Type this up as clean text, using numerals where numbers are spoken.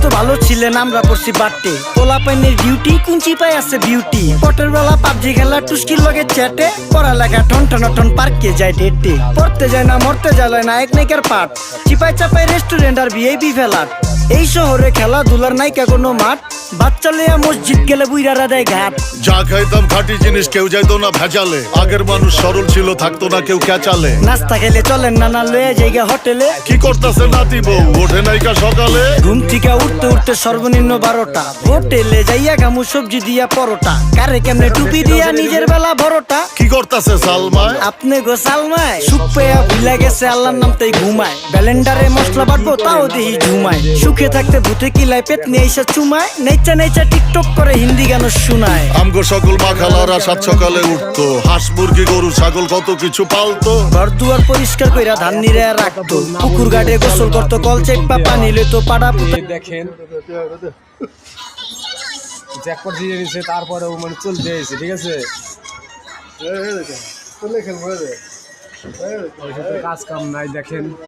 তো ভালো ছিলেন আমরা পড়ছি বাটে পোলা পাইনের ডিউটি কুঞ্চি পাই আছে বিউটি পটের বেলা পাবজি খেলা টুস্কির লগে চ্যাটে পড়ালেখা টন টন পার্কে যায় ডেটে পড়তে যায় না মরতে যায় না এক নাইকার পাট চিপাই চাপাই রেস্টুরেন্ট আর ভিআইপি ফেলাট এই শহরে খেলাধুলার নাইকা কোনো মাঠ বাচ্চা লইয়া মসজিদ গেলে বুইরারা দেয় ঘাট যা খাইতাম খাঁটি জিনিস কেউ যাইতো না ভেজালে আগের মানুষ সরল ছিল থাকতো না কেউ ক্যাচালে নাস্তা খেলে চলেন নানা লইয়া জায়গা হোটেলে কি করতেছে নাতি বউ ওঠে নাইকা সকালে ঘুম থেকে উঠতে উঠতে সর্বনিম্ন 12টা হোটেলে যাইয়া গামু সবজি দিয়া পরোটা কারে কেমনে টুপি দিয়া নিজের বেলা বড়টা কি করতেছে সালমায় আপনি গো সালমায় সুখ পেয়া ভুলে গেছে আল্লাহর নাম তাই ঘুমায় ব্যালেন্ডারে মশলা বাটবো তাও দেহি ঝুমায় সুখে থাকতে ভূতে কিলায় পেট নিয়ে এসে চুমায় নেচা নেচা টিকটক করে হিন্দি গান শোনায় আমগো সকল মাখালারা সাত সকালে উঠতো হাঁস মুরগি গরু ছাগল কত কিছু পালতো ঘর দুয়ার পরিষ্কার কইরা ধান নিরে রাখতো পুকুর ঘাটে গোসল করতো কল চেপা পানি লইতো পাড়া পুতা দেখেন জ্যাকপট দিয়ে নিছে তারপরেও মানে চলতে এসে ঠিক আছে কাজ কাম নাই দেখেন।